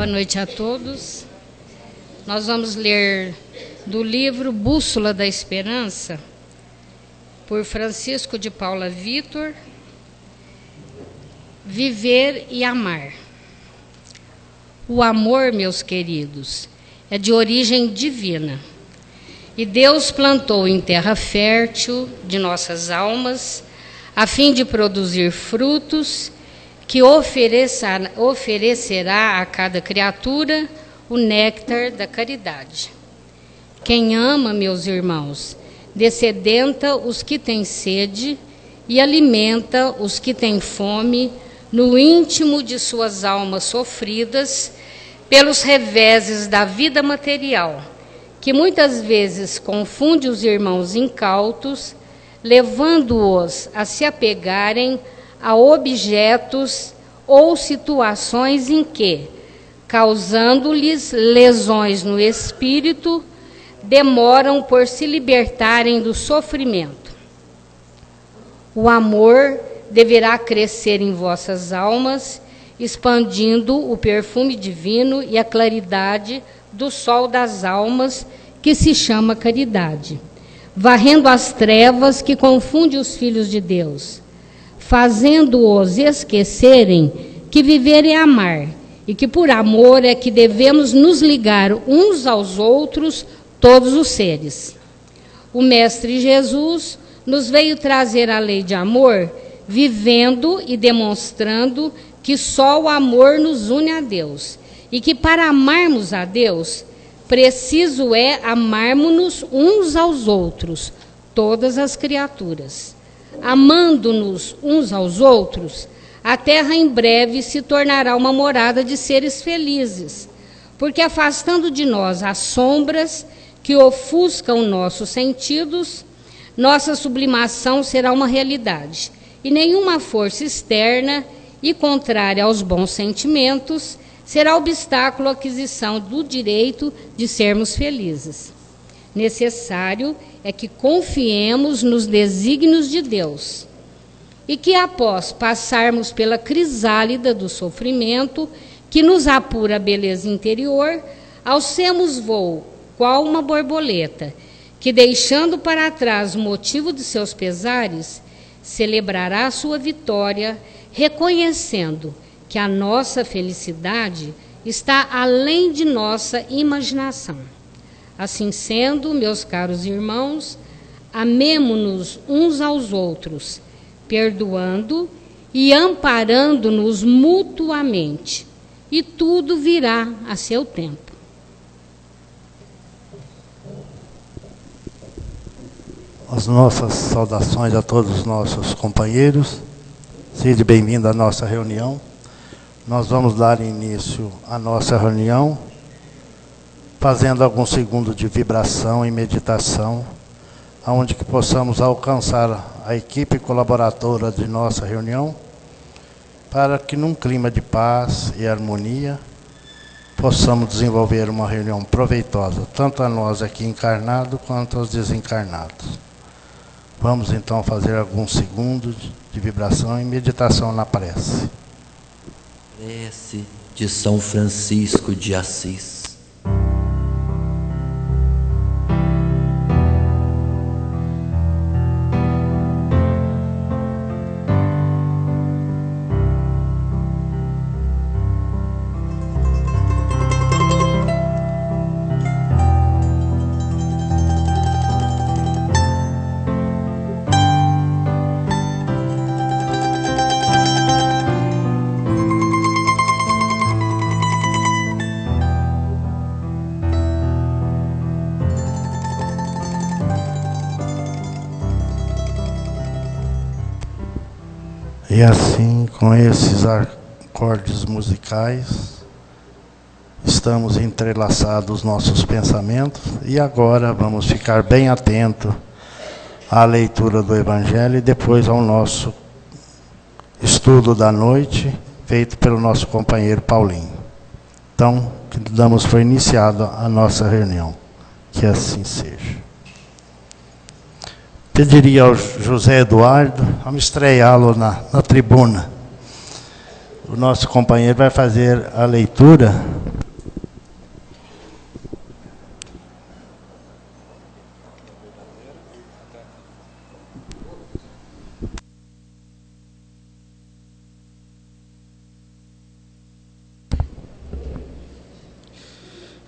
Boa noite a todos. Nós vamos ler do livro Bússola da Esperança, por Francisco de Paula Vitor, Viver e Amar. O amor, meus queridos, é de origem divina. E Deus plantou em terra fértil de nossas almas, a fim de produzir frutos que oferecerá a cada criatura o néctar da caridade. Quem ama, meus irmãos, dessedenta os que têm sede e alimenta os que têm fome no íntimo de suas almas sofridas pelos reveses da vida material, que muitas vezes confunde os irmãos incautos, levando-os a se apegarem a objetos ou situações em que, causando-lhes lesões no espírito, demoram por se libertarem do sofrimento. O amor deverá crescer em vossas almas, expandindo o perfume divino e a claridade do sol das almas, que se chama caridade, varrendo as trevas que confundem os filhos de Deus, fazendo-os esquecerem que viver é amar, e que por amor é que devemos nos ligar uns aos outros, todos os seres. O Mestre Jesus nos veio trazer a lei de amor, vivendo e demonstrando que só o amor nos une a Deus, e que para amarmos a Deus, preciso é amarmos-nos uns aos outros, todas as criaturas. Amando-nos uns aos outros, a terra em breve se tornará uma morada de seres felizes, porque afastando de nós as sombras que ofuscam nossos sentidos, nossa sublimação será uma realidade, e nenhuma força externa e contrária aos bons sentimentos será obstáculo à aquisição do direito de sermos felizes. Necessário é que confiemos nos desígnios de Deus e que, após passarmos pela crisálida do sofrimento, que nos apura a beleza interior, alcemos voo, qual uma borboleta, que, deixando para trás o motivo de seus pesares, celebrará sua vitória, reconhecendo que a nossa felicidade está além de nossa imaginação. Assim sendo, meus caros irmãos, amemo-nos uns aos outros, perdoando e amparando-nos mutuamente, e tudo virá a seu tempo. As nossas saudações a todos os nossos companheiros. Seja bem-vindo à nossa reunião. Nós vamos dar início à nossa reunião fazendo alguns segundos de vibração e meditação, onde que possamos alcançar a equipe colaboradora de nossa reunião, para que num clima de paz e harmonia possamos desenvolver uma reunião proveitosa, tanto a nós aqui encarnados quanto aos desencarnados. Vamos então fazer alguns segundos de vibração e meditação na prece. Prece de São Francisco de Assis. E assim, com esses acordes musicais, estamos entrelaçados os nossos pensamentos, e agora vamos ficar bem atentos à leitura do Evangelho e depois ao nosso estudo da noite, feito pelo nosso companheiro Paulinho. Então, damos por iniciada a nossa reunião. Que assim seja. Pediria ao José Eduardo, vamos estreá-lo na tribuna. O nosso companheiro vai fazer a leitura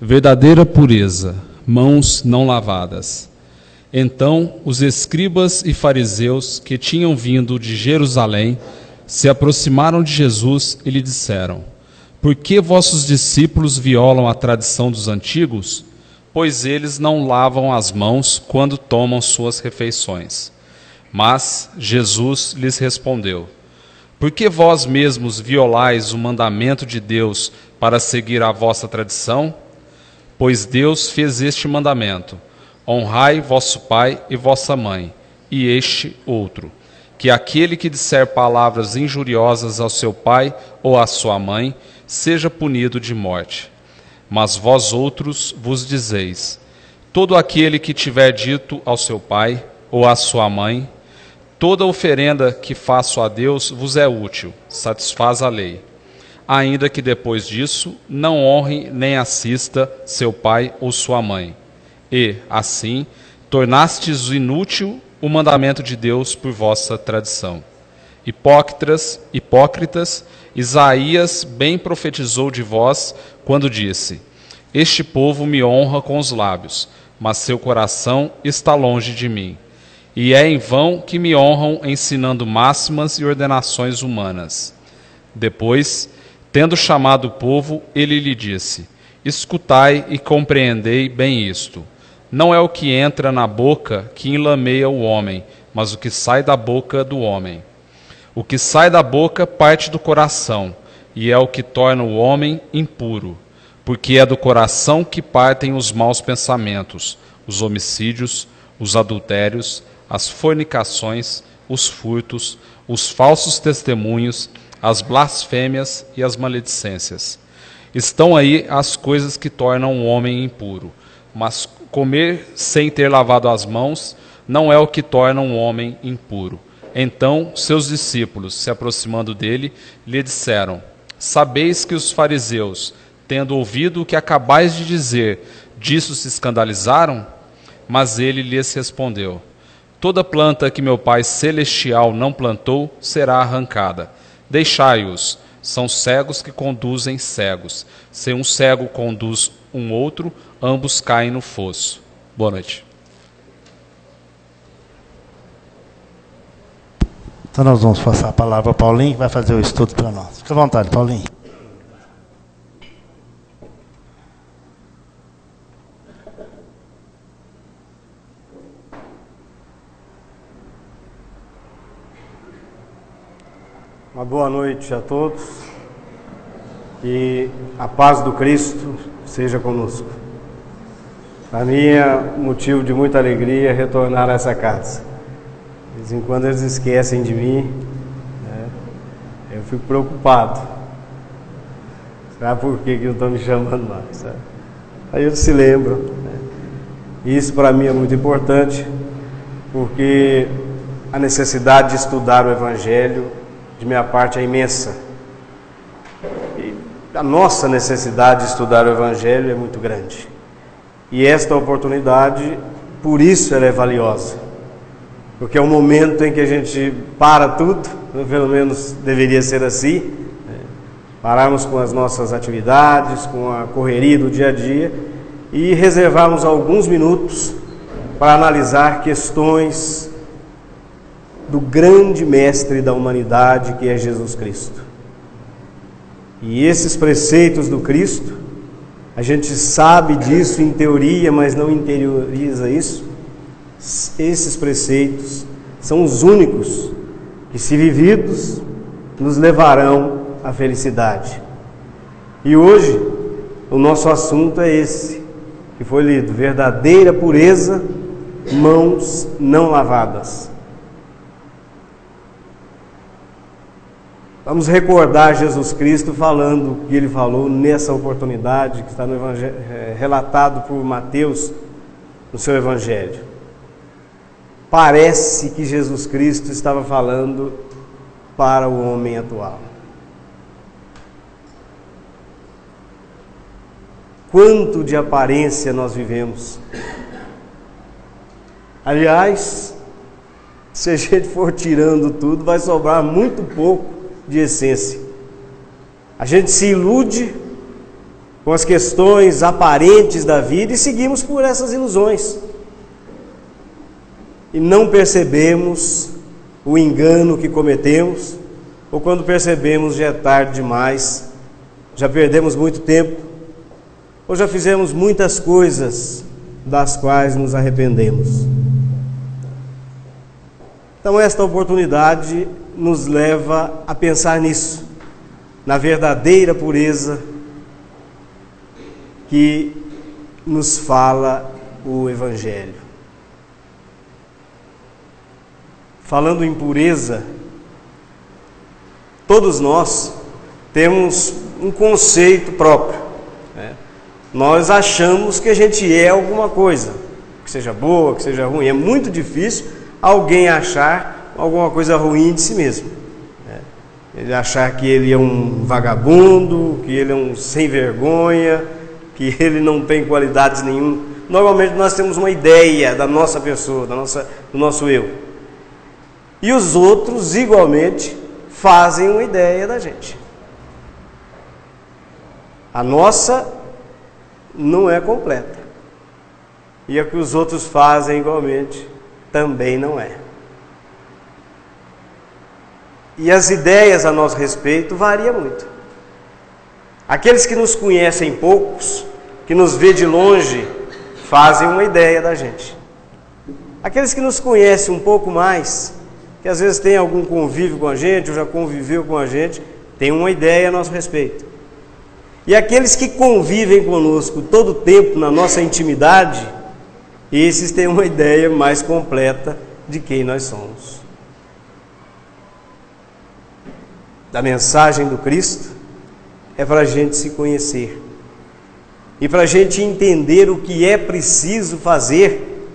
verdadeira pureza, mãos não lavadas. Então os escribas e fariseus que tinham vindo de Jerusalém se aproximaram de Jesus e lhe disseram: Por que vossos discípulos violam a tradição dos antigos? Pois eles não lavam as mãos quando tomam suas refeições. Mas Jesus lhes respondeu: Por que vós mesmos violais o mandamento de Deus para seguir a vossa tradição? Pois Deus fez este mandamento: honrai vosso pai e vossa mãe, e este outro, que aquele que disser palavras injuriosas ao seu pai ou à sua mãe, seja punido de morte. Mas vós outros vos dizeis: todo aquele que tiver dito ao seu pai ou à sua mãe, toda oferenda que faço a Deus vos é útil, satisfaz a lei. Ainda que depois disso não honre nem assista seu pai ou sua mãe. E, assim, tornastes inútil o mandamento de Deus por vossa tradição. Hipócritas, Isaías bem profetizou de vós quando disse: Este povo me honra com os lábios, mas seu coração está longe de mim. E é em vão que me honram ensinando máximas e ordenações humanas. Depois, tendo chamado o povo, ele lhe disse: Escutai e compreendei bem isto. Não é o que entra na boca que enlameia o homem, mas o que sai da boca do homem. O que sai da boca parte do coração, e é o que torna o homem impuro, porque é do coração que partem os maus pensamentos, os homicídios, os adultérios, as fornicações, os furtos, os falsos testemunhos, as blasfêmias e as maledicências. Estão aí as coisas que tornam o homem impuro, mas comer sem ter lavado as mãos não é o que torna um homem impuro. Então seus discípulos, se aproximando dele, lhe disseram: Sabeis que os fariseus, tendo ouvido o que acabais de dizer, disso se escandalizaram? Mas ele lhes respondeu: Toda planta que meu Pai Celestial não plantou será arrancada. Deixai-os, são cegos que conduzem cegos. Se um cego conduz um outro, ambos caem no fosso. Boa noite. Então nós vamos passar a palavra ao Paulinho, que vai fazer o estudo para nós. Fique à vontade, Paulinho. Uma boa noite a todos e a paz do Cristo seja conosco. Para mim é motivo de muita alegria retornar a essa casa. De vez em quando eles esquecem de mim, né? Eu fico preocupado. Sabe por que não estão me chamando mais? Sabe? Aí eles se lembram, né? Isso para mim é muito importante, porque a necessidade de estudar o Evangelho de minha parte é imensa. E a nossa necessidade de estudar o Evangelho é muito grande. E esta oportunidade, por isso ela é valiosa. Porque é um momento em que a gente para tudo, pelo menos deveria ser assim, né? Pararmos com as nossas atividades, com a correria do dia a dia e reservarmos alguns minutos para analisar questões do grande mestre da humanidade, que é Jesus Cristo. E esses preceitos do Cristo, a gente sabe disso em teoria, mas não interioriza isso. Esses preceitos são os únicos que, se vividos, nos levarão à felicidade. E hoje, o nosso assunto é esse, que foi lido: verdadeira pureza, mãos não lavadas. Vamos recordar Jesus Cristo falando o que ele falou nessa oportunidade que está no Evangelho, relatado por Mateus no seu Evangelho. Parece que Jesus Cristo estava falando para o homem atual. Quanto de aparência nós vivemos. Aliás, se a gente for tirando tudo, vai sobrar muito pouco de essência. A gente se ilude com as questões aparentes da vida e seguimos por essas ilusões. E não percebemos o engano que cometemos, ou quando percebemos já é tarde demais, já perdemos muito tempo, ou já fizemos muitas coisas das quais nos arrependemos. Então esta oportunidade nos leva a pensar nisso, na verdadeira pureza que nos fala o Evangelho. Falando em pureza, todos nós temos um conceito próprio, né? Nós achamos que a gente é alguma coisa, que seja boa, que seja ruim. É muito difícil alguém achar alguma coisa ruim de si mesmo, né? Ele achar que ele é um vagabundo, que ele é um sem vergonha, que ele não tem qualidades nenhuma. Normalmente nós temos uma ideia da nossa pessoa, do nosso eu. E os outros, igualmente, fazem uma ideia da gente. A nossa não é completa. E a que os outros fazem igualmente também não é. E as ideias a nosso respeito variam muito. Aqueles que nos conhecem poucos, que nos vê de longe, fazem uma ideia da gente. Aqueles que nos conhecem um pouco mais, que às vezes tem algum convívio com a gente, ou já conviveu com a gente, tem uma ideia a nosso respeito. E aqueles que convivem conosco todo o tempo na nossa intimidade, esses têm uma ideia mais completa de quem nós somos. A mensagem do Cristo é para a gente se conhecer e para a gente entender o que é preciso fazer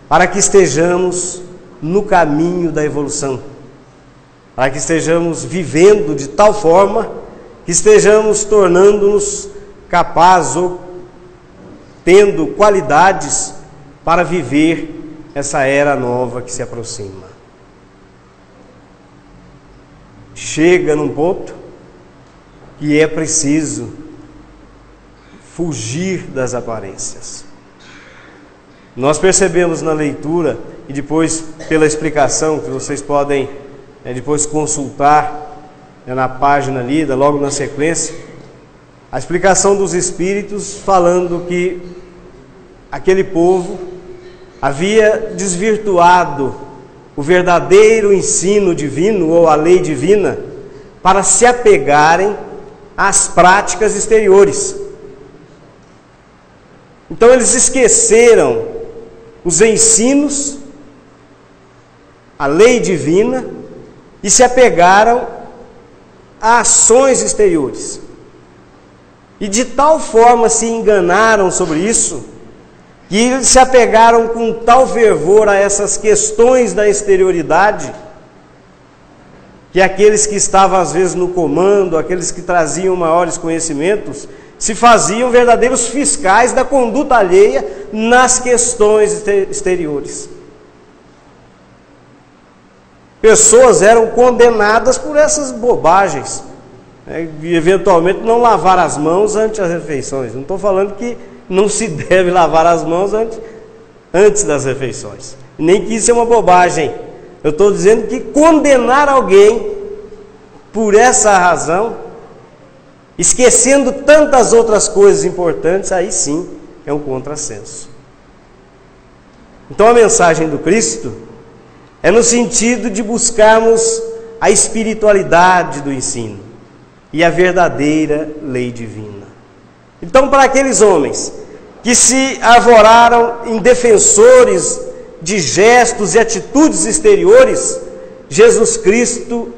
para que estejamos no caminho da evolução, para que estejamos vivendo de tal forma que estejamos tornando-nos capazes ou tendo qualidades para viver essa era nova que se aproxima. Chega num ponto que é preciso fugir das aparências. Nós percebemos na leitura e depois pela explicação que vocês podem depois consultar na página lida, logo na sequência, a explicação dos Espíritos falando que aquele povo havia desvirtuado o verdadeiro ensino divino ou a lei divina para se apegarem às práticas exteriores. Então eles esqueceram os ensinos, a lei divina, e se apegaram a ações exteriores. E de tal forma se enganaram sobre isso, que se apegaram com tal fervor a essas questões da exterioridade, que aqueles que estavam às vezes no comando, aqueles que traziam maiores conhecimentos, se faziam verdadeiros fiscais da conduta alheia nas questões exteriores. Pessoas eram condenadas por essas bobagens, e eventualmente não lavar as mãos antes das refeições. Não estou falando que não se deve lavar as mãos antes das refeições, nem que isso é uma bobagem. Eu estou dizendo que condenar alguém por essa razão, esquecendo tantas outras coisas importantes, aí sim é um contrassenso. Então a mensagem do Cristo é no sentido de buscarmos a espiritualidade do ensino e a verdadeira lei divina. Então, para aqueles homens que se arvoraram em defensores de gestos e atitudes exteriores, Jesus Cristo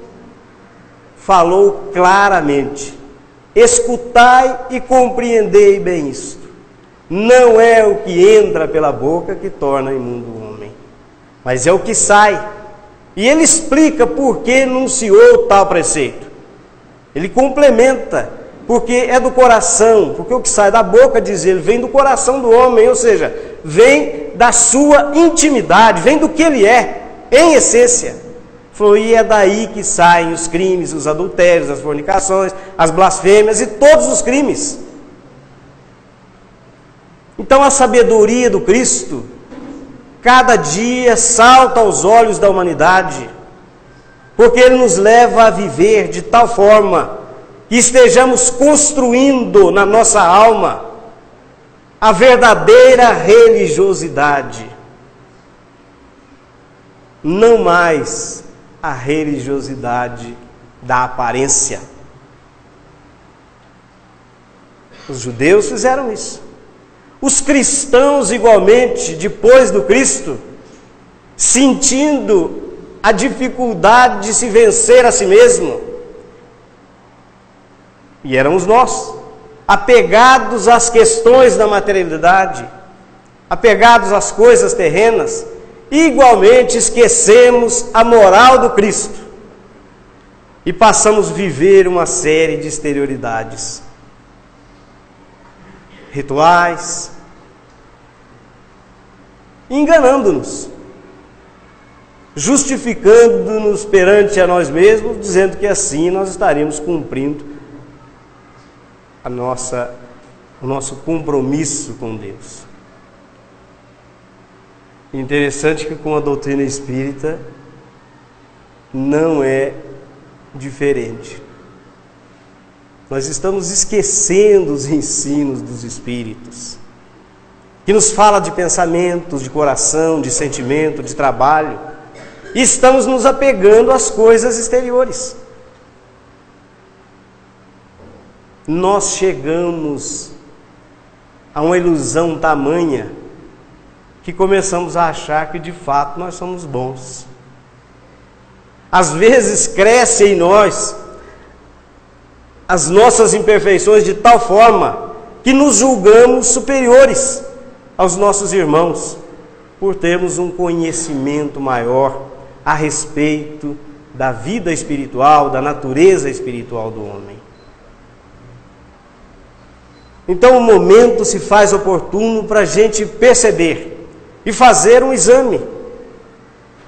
falou claramente: escutai e compreendei bem isto. Não é o que entra pela boca que torna imundo o homem, mas é o que sai. E ele explica por que enunciou tal preceito. Ele complementa, porque é do coração, porque o que sai da boca, diz ele, vem do coração do homem, ou seja, vem da sua intimidade, vem do que ele é, em essência. E é daí que saem os crimes, os adultérios, as fornicações, as blasfêmias e todos os crimes. Então a sabedoria do Cristo cada dia salta aos olhos da humanidade, porque Ele nos leva a viver de tal forma que estejamos construindo na nossa alma a verdadeira religiosidade, não mais a religiosidade da aparência. Os judeus fizeram isso. Os cristãos, igualmente, depois do Cristo, sentindo a dificuldade de se vencer a si mesmo, e éramos nós, apegados às questões da materialidade, apegados às coisas terrenas, igualmente esquecemos a moral do Cristo e passamos a viver uma série de exterioridades, rituais, enganando-nos, justificando-nos perante a nós mesmos, dizendo que assim nós estaríamos cumprindo o nosso compromisso com Deus. Interessante que com a doutrina espírita não é diferente. Nós estamos esquecendo os ensinos dos espíritos, que nos fala de pensamentos, de coração, de sentimento, de trabalho, e estamos nos apegando às coisas exteriores. Nós chegamos a uma ilusão tamanha que começamos a achar que de fato nós somos bons. Às vezes cresce em nós as nossas imperfeições de tal forma que nos julgamos superiores aos nossos irmãos, por termos um conhecimento maior a respeito da vida espiritual, da natureza espiritual do homem. Então o momento se faz oportuno para a gente perceber e fazer um exame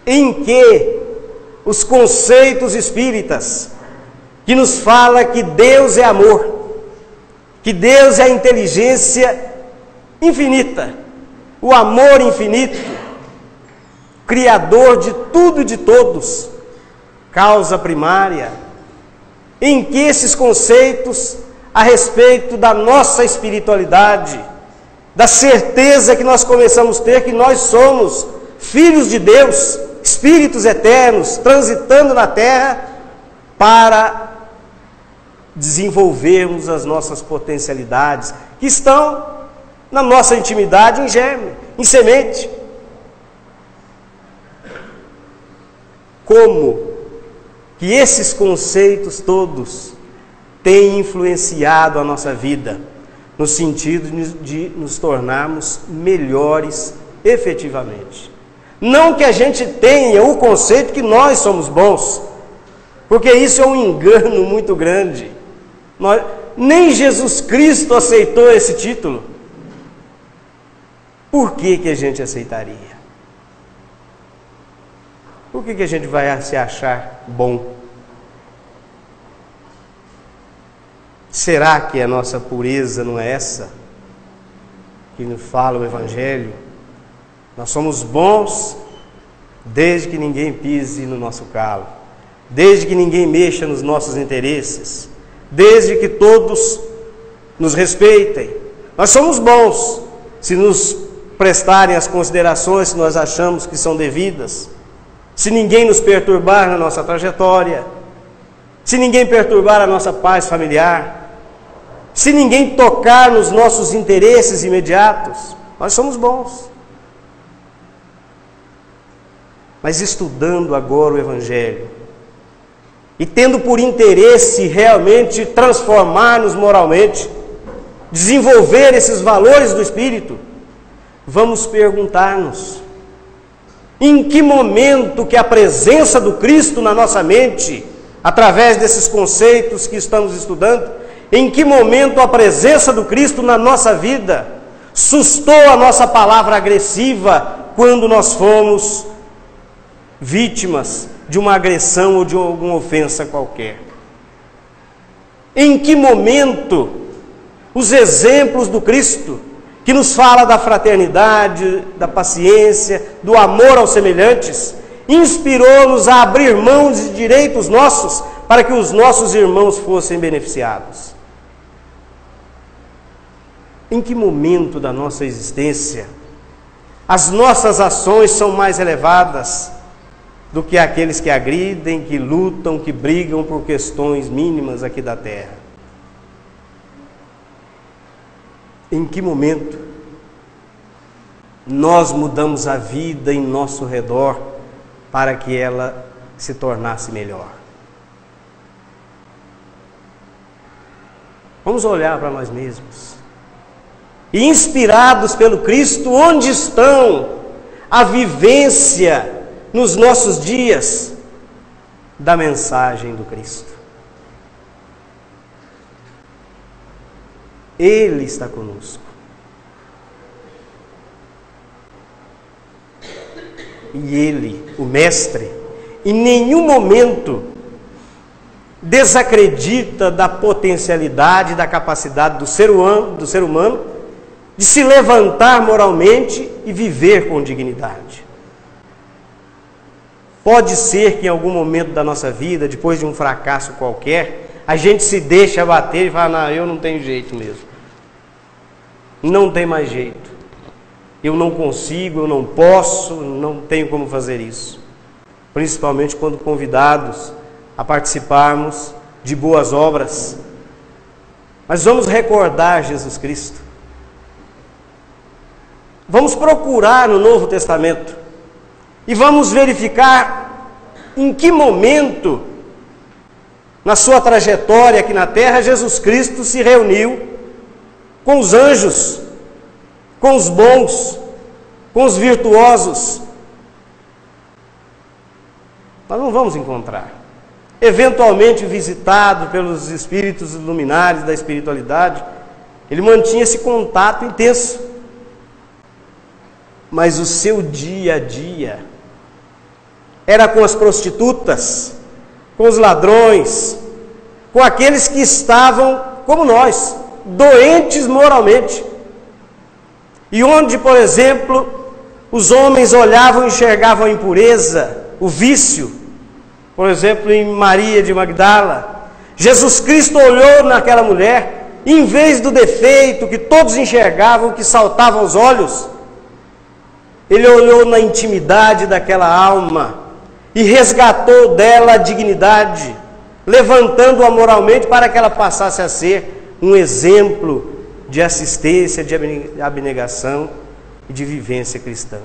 em que os conceitos espíritas que nos fala que Deus é amor, que Deus é a inteligência infinita, o amor infinito, criador de tudo e de todos, causa primária, em que esses conceitos a respeito da nossa espiritualidade, da certeza que nós começamos a ter que nós somos filhos de Deus, espíritos eternos, transitando na terra para desenvolvermos as nossas potencialidades, que estão na nossa intimidade em germe, em semente. Como que esses conceitos todos têm influenciado a nossa vida, no sentido de nos tornarmos melhores efetivamente. Não que a gente tenha o conceito que nós somos bons, porque isso é um engano muito grande. Nem Jesus Cristo aceitou esse título. Por que a gente aceitaria? Por que a gente vai se achar bom? Será que a nossa pureza não é essa que nos fala o Evangelho? Nós somos bons desde que ninguém pise no nosso calo, desde que ninguém mexa nos nossos interesses, desde que todos nos respeitem. Nós somos bons se nos prestarem as considerações que nós achamos que são devidas, se ninguém nos perturbar na nossa trajetória, se ninguém perturbar a nossa paz familiar, se ninguém tocar nos nossos interesses imediatos, nós somos bons. Mas estudando agora o Evangelho, e tendo por interesse realmente transformar-nos moralmente, desenvolver esses valores do Espírito, vamos perguntar-nos, em que momento que a presença do Cristo na nossa mente, através desses conceitos que estamos estudando, em que momento a presença do Cristo na nossa vida sustou a nossa palavra agressiva quando nós fomos vítimas de uma agressão ou de alguma ofensa qualquer? Em que momento os exemplos do Cristo, que nos fala da fraternidade, da paciência, do amor aos semelhantes, inspirou-nos a abrir mão de direitos nossos para que os nossos irmãos fossem beneficiados. Em que momento da nossa existência as nossas ações são mais elevadas do que aqueles que agridem, que lutam, que brigam por questões mínimas aqui da terra? Em que momento nós mudamos a vida em nosso redor para que ela se tornasse melhor? Vamos olhar para nós mesmos. E inspirados pelo Cristo, onde estão a vivência nos nossos dias da mensagem do Cristo? Ele está conosco. E Ele, o Mestre, em nenhum momento desacredita da potencialidade, da capacidade do ser humano de se levantar moralmente e viver com dignidade. Pode ser que em algum momento da nossa vida, depois de um fracasso qualquer, a gente se deixe abater e fala: não, eu não tenho jeito mesmo. Não tem mais jeito. Eu não consigo, eu não posso, não tenho como fazer isso. Principalmente quando convidados a participarmos de boas obras. Mas vamos recordar Jesus Cristo. Vamos procurar no Novo Testamento e vamos verificar em que momento, na sua trajetória aqui na terra, Jesus Cristo se reuniu com os anjos, com os bons, com os virtuosos. Nós não vamos encontrar. Eventualmente visitado pelos espíritos luminares da espiritualidade, ele mantinha esse contato intenso. Mas o seu dia a dia era com as prostitutas, com os ladrões, com aqueles que estavam como nós, doentes moralmente. E onde, por exemplo, os homens olhavam e enxergavam a impureza, o vício, por exemplo, em Maria de Magdala, Jesus Cristo olhou naquela mulher, e em vez do defeito que todos enxergavam, que saltava aos olhos, Ele olhou na intimidade daquela alma e resgatou dela a dignidade, levantando-a moralmente para que ela passasse a ser um exemplo de assistência, de abnegação e de vivência cristã.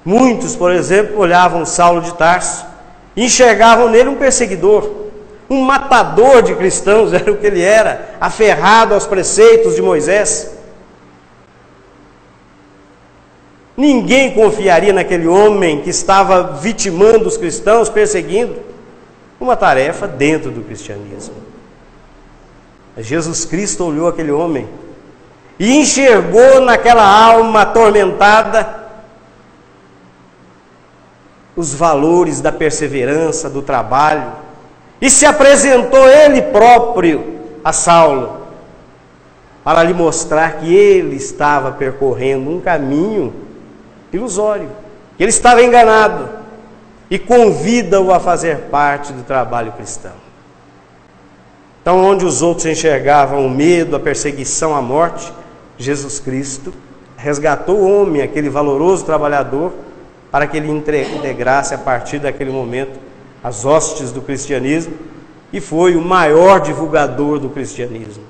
Muitos, por exemplo, olhavam Saulo de Tarso e enxergavam nele um perseguidor, um matador de cristãos, era o que ele era, aferrado aos preceitos de Moisés. Ninguém confiaria naquele homem que estava vitimando os cristãos, perseguindo, uma tarefa dentro do cristianismo. Mas Jesus Cristo olhou aquele homem e enxergou naquela alma atormentada os valores da perseverança, do trabalho, e se apresentou ele próprio a Saulo para lhe mostrar que ele estava percorrendo um caminho ilusório, que ele estava enganado, e convida-o a fazer parte do trabalho cristão. Então, onde os outros enxergavam o medo, a perseguição, a morte, Jesus Cristo resgatou o homem, aquele valoroso trabalhador, para que ele integrasse a partir daquele momento as hostes do cristianismo, e foi o maior divulgador do cristianismo.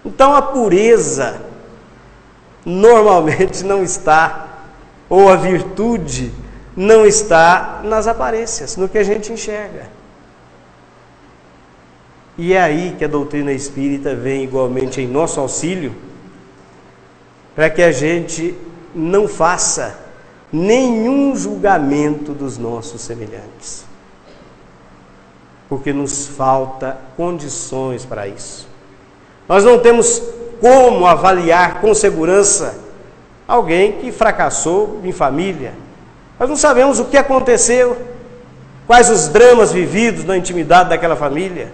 Então, a pureza normalmente não está, ou a virtude não está nas aparências, no que a gente enxerga. E é aí que a doutrina espírita vem igualmente em nosso auxílio, para que a gente não faça nenhum julgamento dos nossos semelhantes, porque nos falta condições para isso. Nós não temos como avaliar com segurança alguém que fracassou em família. Nós não sabemos o que aconteceu, quais os dramas vividos na intimidade daquela família.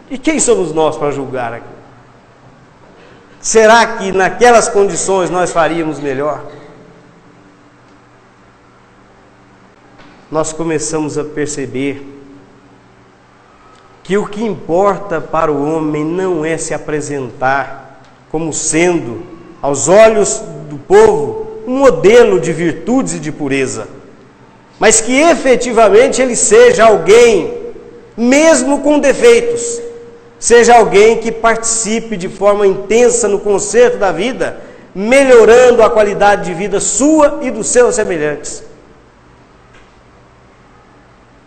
E quem somos nós para julgar aqui? Será que naquelas condições nós faríamos melhor? Nós começamos a perceber que o que importa para o homem não é se apresentar como sendo, aos olhos do povo, um modelo de virtudes e de pureza, mas que efetivamente ele seja alguém, mesmo com defeitos, seja alguém que participe de forma intensa no conserto da vida, melhorando a qualidade de vida sua e dos seus semelhantes.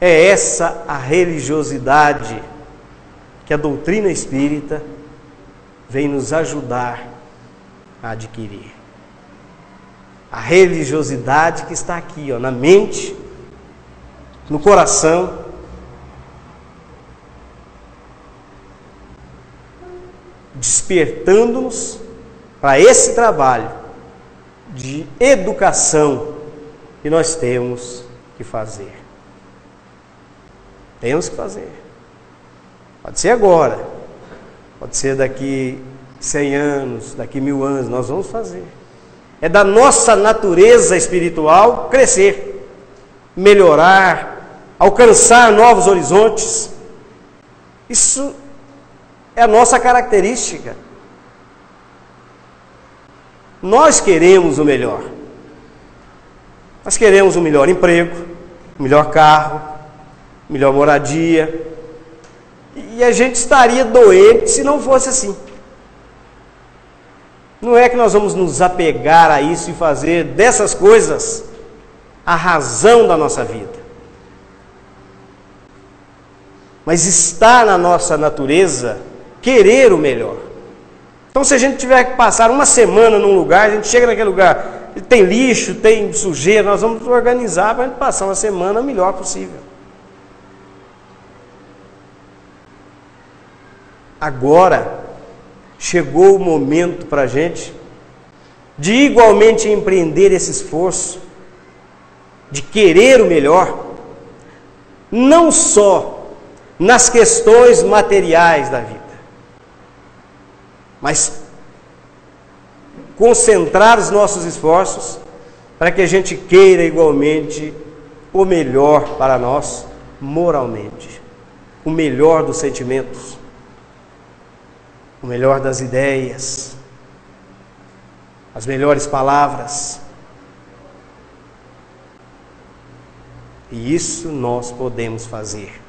É essa a religiosidade que a doutrina espírita vem nos ajudar a adquirir. A religiosidade que está aqui, na mente, no coração, despertando-nos para esse trabalho de educação que nós temos que fazer. Temos que fazer. Pode ser agora, pode ser daqui 100 anos, daqui 1000 anos, nós vamos fazer. É da nossa natureza espiritual crescer, melhorar, alcançar novos horizontes. Isso é a nossa característica. Nós queremos o melhor. Nós queremos um melhor emprego, um melhor carro, melhor moradia. E a gente estaria doente se não fosse assim. Não é que nós vamos nos apegar a isso e fazer dessas coisas a razão da nossa vida. Mas está na nossa natureza querer o melhor. Então, se a gente tiver que passar uma semana num lugar, a gente chega naquele lugar, tem lixo, tem sujeira, nós vamos organizar para a gente passar uma semana o melhor possível. Agora, chegou o momento para a gente de igualmente empreender esse esforço, de querer o melhor, não só nas questões materiais da vida, mas concentrar os nossos esforços para que a gente queira igualmente o melhor para nós moralmente, o melhor dos sentimentos, o melhor das ideias, as melhores palavras. E isso nós podemos fazer.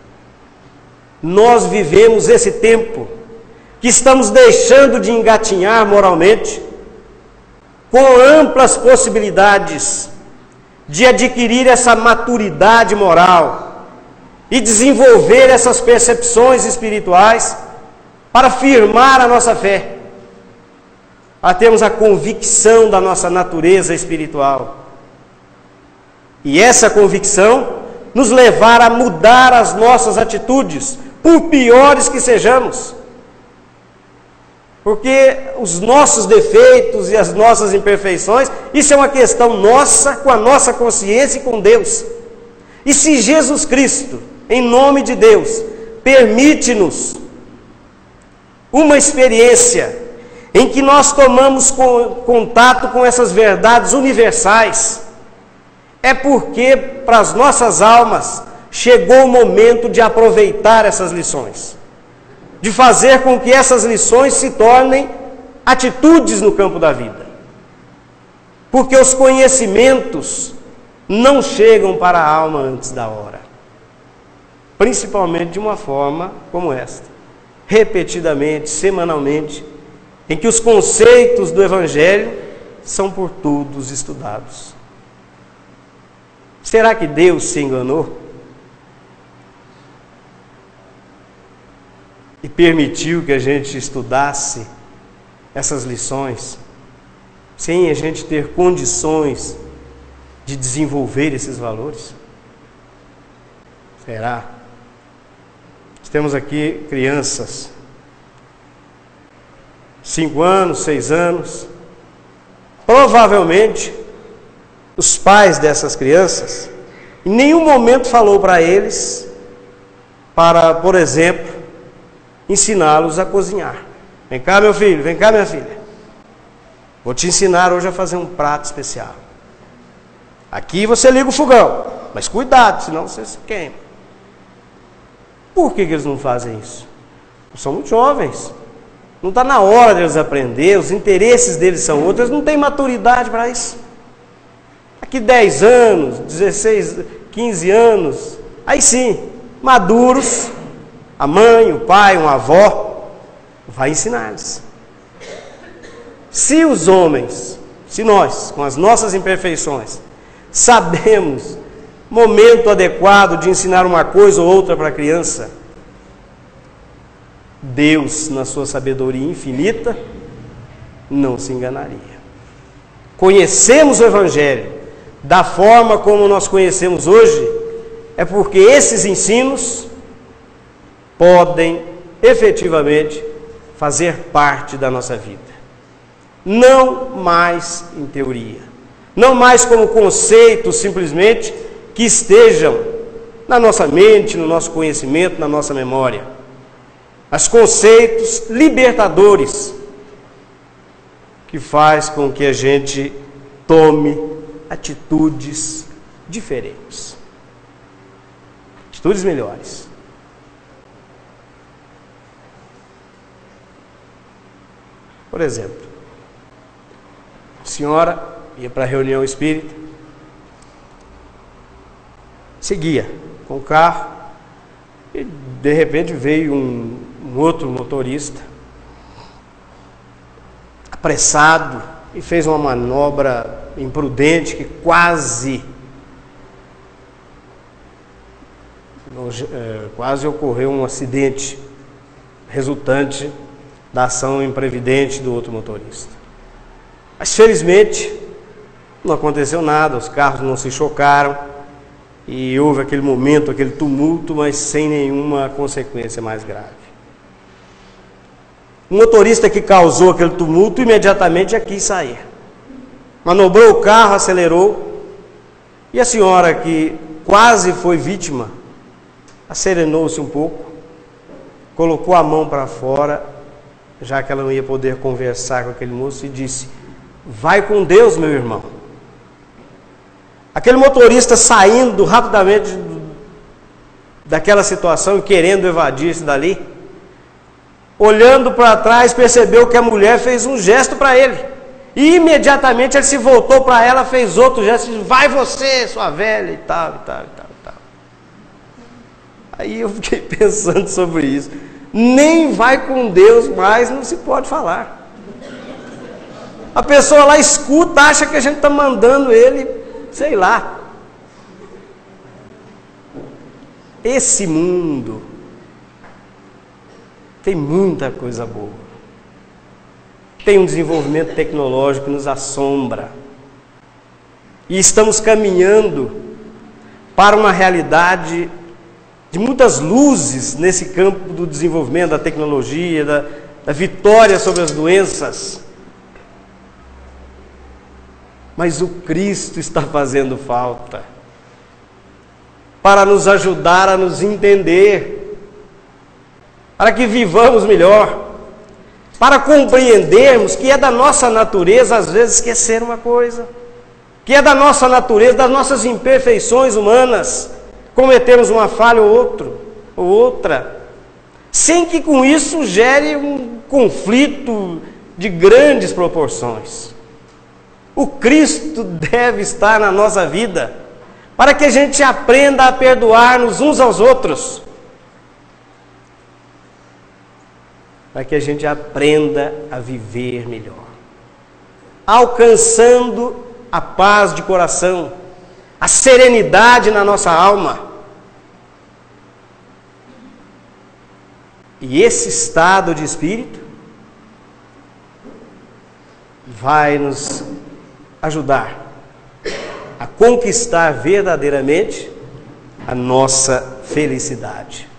Nós vivemos esse tempo que estamos deixando de engatinhar moralmente, com amplas possibilidades de adquirir essa maturidade moral e desenvolver essas percepções espirituais para firmar a nossa fé, para termos a convicção da nossa natureza espiritual. E essa convicção nos levar a mudar as nossas atitudes, por piores que sejamos. Porque os nossos defeitos e as nossas imperfeições, isso é uma questão nossa, com a nossa consciência e com Deus. E se Jesus Cristo, em nome de Deus, permite-nos uma experiência em que nós tomamos contato com essas verdades universais, é porque para as nossas almas chegou o momento de aproveitar essas lições, de fazer com que essas lições se tornem atitudes no campo da vida. Porque os conhecimentos não chegam para a alma antes da hora, principalmente de uma forma como esta, repetidamente, semanalmente, em que os conceitos do Evangelho são por todos estudados. Será que Deus se enganou e permitiu que a gente estudasse essas lições sem a gente ter condições de desenvolver esses valores? Será? Temos aqui crianças, 5 anos, 6 anos. Provavelmente, os pais dessas crianças em nenhum momento falou para eles, para, por exemplo, ensiná-los a cozinhar. Vem cá, meu filho, vem cá, minha filha. Vou te ensinar hoje a fazer um prato especial. Aqui você liga o fogão, mas cuidado, senão você se queima. Por que eles não fazem isso? São muito jovens. Não está na hora deles aprender, os interesses deles são outros, eles não têm maturidade para isso. Daqui 10 anos, 16, 15 anos, aí sim, maduros, a mãe, o pai, uma avó, vai ensinar-lhes. Se os homens, se nós, com as nossas imperfeições, sabemos momento adequado de ensinar uma coisa ou outra para a criança, Deus, na sua sabedoria infinita, não se enganaria. Conhecemos o Evangelho da forma como nós conhecemos hoje, é porque esses ensinos podem efetivamente fazer parte da nossa vida. Não mais em teoria, não mais como conceitos simplesmente que estejam na nossa mente, no nosso conhecimento, na nossa memória, mas conceitos libertadores que faz com que a gente tome atitudes diferentes, atitudes melhores. Por exemplo, a senhora ia para a reunião espírita, seguia com o carro e de repente veio um outro motorista apressado e fez uma manobra imprudente que quase ocorreu um acidente resultante da ação imprevidente do outro motorista. Mas felizmente não aconteceu nada, os carros não se chocaram e houve aquele momento, aquele tumulto, mas sem nenhuma consequência mais grave. O motorista que causou aquele tumulto imediatamente já quis sair. Manobrou o carro, acelerou, e a senhora que quase foi vítima, acerenou-se um pouco, colocou a mão para fora, já que ela não ia poder conversar com aquele moço, e disse: vai com Deus, meu irmão. Aquele motorista saindo rapidamente daquela situação e querendo evadir-se dali, olhando para trás, percebeu que a mulher fez um gesto para ele. E imediatamente ele se voltou para ela, fez outro gesto, disse: vai você, sua velha, e tal, e tal, e tal, e tal. Aí eu fiquei pensando sobre isso. Nem vai com Deus mais não se pode falar. A pessoa lá escuta, acha que a gente está mandando ele, sei lá. Esse mundo tem muita coisa boa. Tem um desenvolvimento tecnológico que nos assombra. E estamos caminhando para uma realidade de muitas luzes nesse campo do desenvolvimento da tecnologia, da vitória sobre as doenças. Mas o Cristo está fazendo falta para nos ajudar a nos entender, para que vivamos melhor, para compreendermos que é da nossa natureza, às vezes, esquecer uma coisa, que é da nossa natureza, das nossas imperfeições humanas, cometemos uma falha ou outra, sem que com isso gere um conflito de grandes proporções. O Cristo deve estar na nossa vida, para que a gente aprenda a perdoar-nos uns aos outros, para que a gente aprenda a viver melhor, alcançando a paz de coração, a serenidade na nossa alma. E esse estado de espírito vai nos ajudar a conquistar verdadeiramente a nossa felicidade.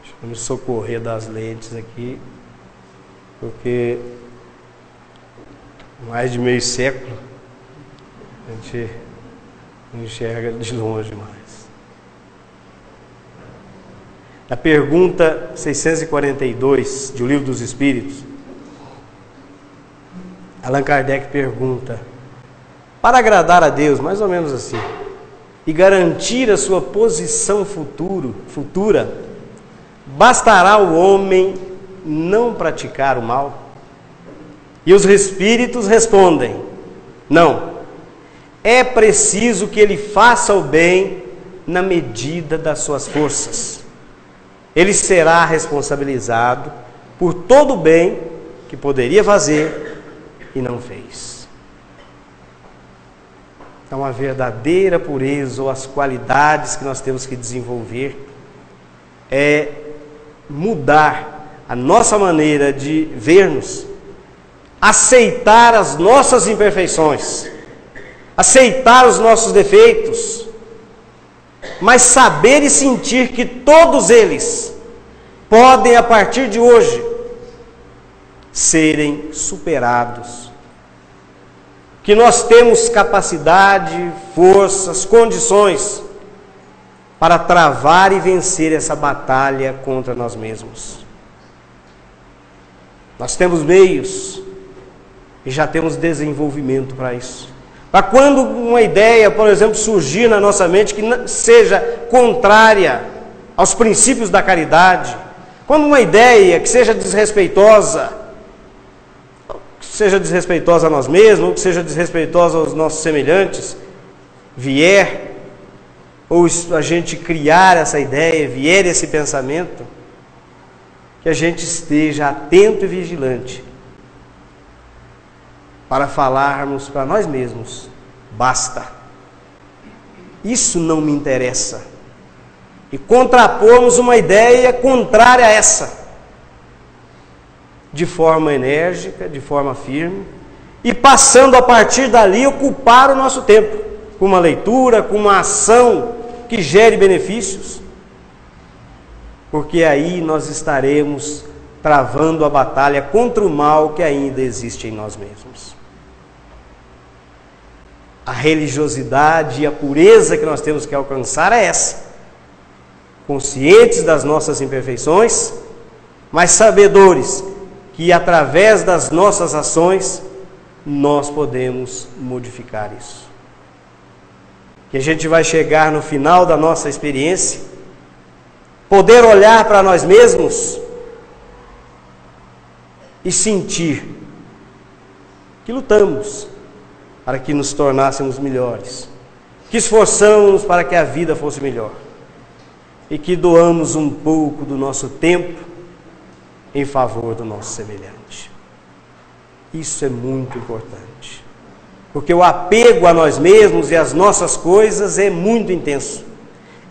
Deixa eu me socorrer das lentes aqui, porque mais de meio século a gente não enxerga de longe mais. A pergunta 642 de O Livro dos Espíritos, Allan Kardec pergunta: para agradar a Deus, mais ou menos assim, e garantir a sua posição futura, bastará o homem não praticar o mal? E os espíritos respondem: não. É preciso que ele faça o bem na medida das suas forças. Ele será responsabilizado por todo o bem que poderia fazer e não fez. Então, a verdadeira pureza ou as qualidades que nós temos que desenvolver é mudar a nossa maneira de ver-nos, aceitar as nossas imperfeições, aceitar os nossos defeitos, mas saber e sentir que todos eles podem, a partir de hoje, serem superados. Que nós temos capacidade, forças, condições para travar e vencer essa batalha contra nós mesmos. Nós temos meios e já temos desenvolvimento para isso. Para quando uma ideia, por exemplo, surgir na nossa mente que seja contrária aos princípios da caridade, quando uma ideia que seja desrespeitosa a nós mesmos, ou que seja desrespeitosa aos nossos semelhantes, vier, ou a gente criar essa ideia, vier esse pensamento, que a gente esteja atento e vigilante para falarmos para nós mesmos: basta, isso não me interessa, e contrapormos uma ideia contrária a essa, de forma enérgica, de forma firme, e passando a partir dali ocupar o nosso tempo, com uma leitura, com uma ação que gere benefícios, porque aí nós estaremos travando a batalha contra o mal que ainda existe em nós mesmos. A religiosidade e a pureza que nós temos que alcançar é essa: conscientes das nossas imperfeições, mas sabedores que através das nossas ações nós podemos modificar isso. Que a gente vai chegar no final da nossa experiência, poder olhar para nós mesmos e sentir que lutamos para que nos tornássemos melhores, que esforçamos para que a vida fosse melhor e que doamos um pouco do nosso tempo em favor do nosso semelhante. Isso é muito importante, porque o apego a nós mesmos e às nossas coisas é muito intenso.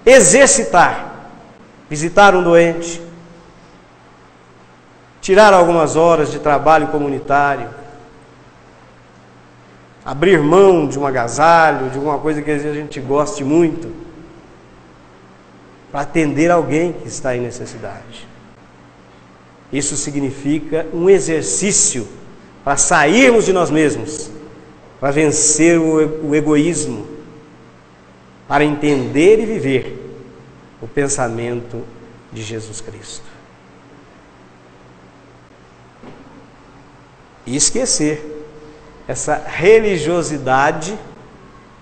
Exercitar, visitar um doente, tirar algumas horas de trabalho comunitário, abrir mão de um agasalho, de alguma coisa que a gente goste muito, para atender alguém que está em necessidade. Isso significa um exercício para sairmos de nós mesmos, para vencer o egoísmo, para entender e viver o pensamento de Jesus Cristo. E esquecer essa religiosidade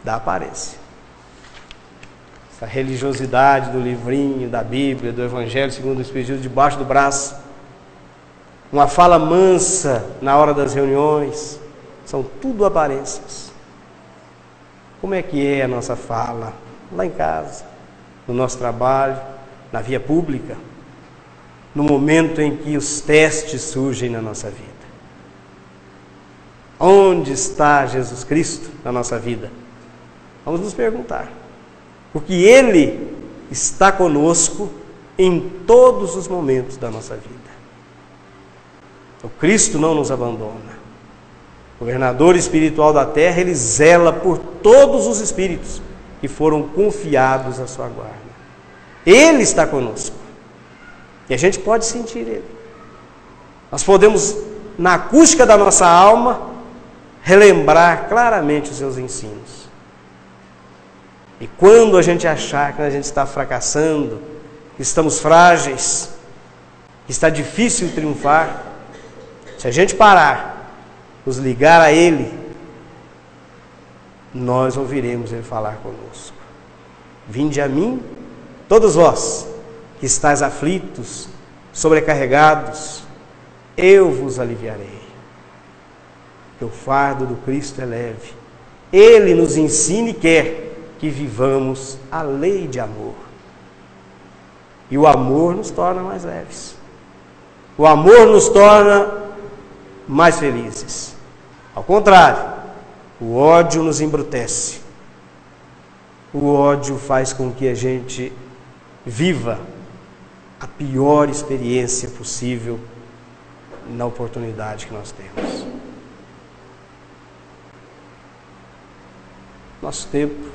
da aparência. Essa religiosidade do livrinho, da Bíblia, do Evangelho segundo o Espiritismo debaixo do braço. Uma fala mansa na hora das reuniões. São tudo aparências. Como é que é a nossa fala? Lá em casa, no nosso trabalho, na via pública, no momento em que os testes surgem na nossa vida. Onde está Jesus Cristo na nossa vida? Vamos nos perguntar. Porque Ele está conosco em todos os momentos da nossa vida. O Cristo não nos abandona. O governador espiritual da terra, Ele zela por todos os espíritos que foram confiados à sua guarda. Ele está conosco. E a gente pode sentir Ele. Nós podemos, na acústica da nossa alma, relembrar claramente os seus ensinos. E quando a gente achar que a gente está fracassando, estamos frágeis, está difícil triunfar, se a gente parar, nos ligar a Ele, nós ouviremos Ele falar conosco. Vinde a mim, todos vós que estáis aflitos, sobrecarregados, eu vos aliviarei. Porque o fardo do Cristo é leve. Ele nos ensina e quer que vivamos a lei de amor. E o amor nos torna mais leves. O amor nos torna mais felizes. Ao contrário, o ódio nos embrutece. O ódio faz com que a gente viva a pior experiência possível na oportunidade que nós temos. Nosso tempo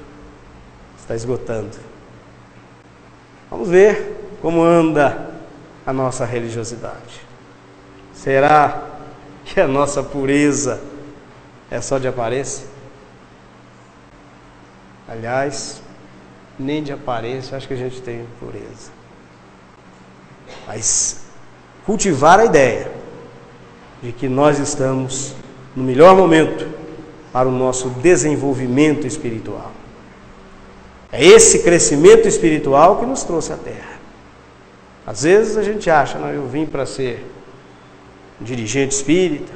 está esgotando. Vamos ver como anda a nossa religiosidade. Será que a nossa pureza é só de aparência? Aliás, nem de aparência acho que a gente tem pureza. Mas cultivar a ideia de que nós estamos no melhor momento para o nosso desenvolvimento espiritual. É esse crescimento espiritual que nos trouxe à Terra. Às vezes a gente acha, não, eu vim para ser um dirigente espírita,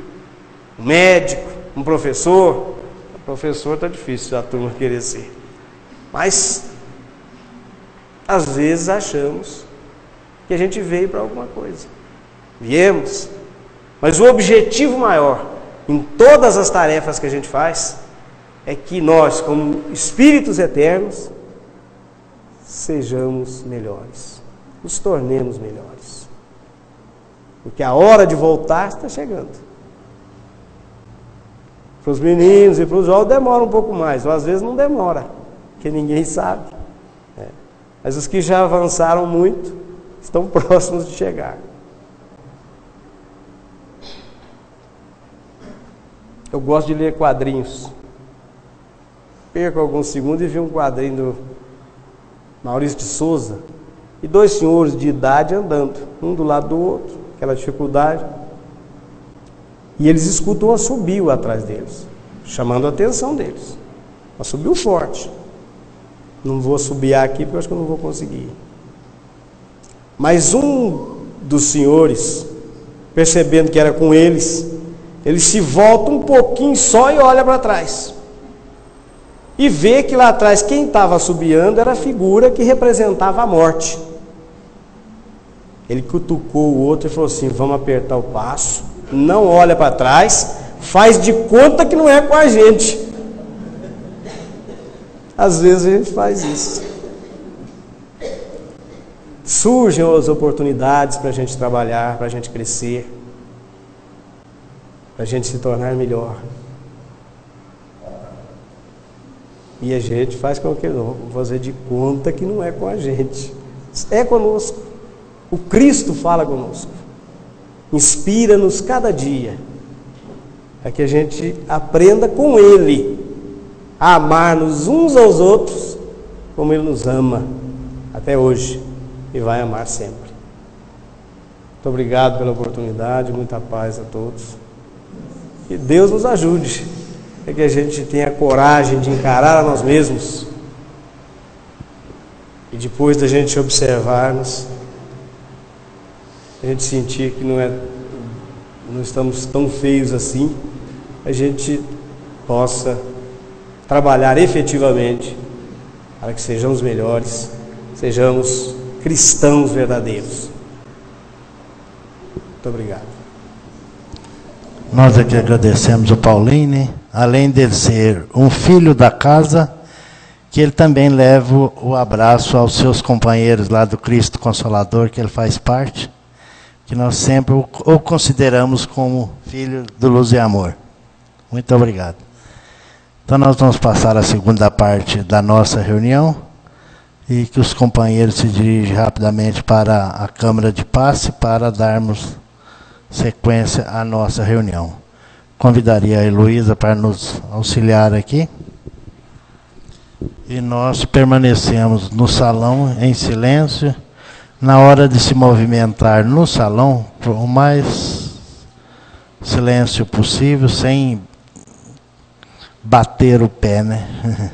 um médico, um professor. O professor está difícil a turma querer ser. Mas, às vezes achamos que a gente veio para alguma coisa. Viemos. Mas o objetivo maior em todas as tarefas que a gente faz é que nós, como espíritos eternos, sejamos melhores, nos tornemos melhores. Porque a hora de voltar está chegando. Para os meninos e para os jovens demora um pouco mais, ou às vezes não demora, porque ninguém sabe. Mas os que já avançaram muito estão próximos de chegar. Eu gosto de ler quadrinhos. Perco alguns segundos e vi um quadrinho do Maurício de Souza e dois senhores de idade andando, um do lado do outro, aquela dificuldade. E eles escutam um assobio atrás deles, chamando a atenção deles. Um assobio forte. Não vou assobiar aqui porque eu acho que eu não vou conseguir. Mas um dos senhores, percebendo que era com eles, ele se volta um pouquinho só e olha para trás. E vê que lá atrás quem estava assobiando era a figura que representava a morte. Ele cutucou o outro e falou assim: vamos apertar o passo, não olha para trás, faz de conta que não é com a gente. Às vezes a gente faz isso. Surgem as oportunidades para a gente trabalhar, para a gente crescer, para a gente se tornar melhor. E a gente faz com que não, fazer de conta que não é com a gente. É conosco. O Cristo fala conosco. Inspira-nos cada dia, para que a gente aprenda com Ele a amar-nos uns aos outros como Ele nos ama até hoje e vai amar sempre. Muito obrigado pela oportunidade, muita paz a todos. Que Deus nos ajude, para que a gente tenha coragem de encarar a nós mesmos e depois da gente observar-nos, a gente sentir que não estamos tão feios assim, a gente possa trabalhar efetivamente para que sejamos melhores, sejamos cristãos verdadeiros. Muito obrigado. Nós aqui agradecemos o Pauline, além de ser um filho da casa, que ele também leva o abraço aos seus companheiros lá do Cristo Consolador, que ele faz parte, que nós sempre o consideramos como filho do Luz e Amor. Muito obrigado. Então nós vamos passar a segunda parte da nossa reunião e que os companheiros se dirigem rapidamente para a Câmara de Passe para darmos sequência à nossa reunião. Convidaria a Heloísa para nos auxiliar aqui. E nós permanecemos no salão em silêncio, na hora de se movimentar no salão, o mais silêncio possível, sem bater o pé, né?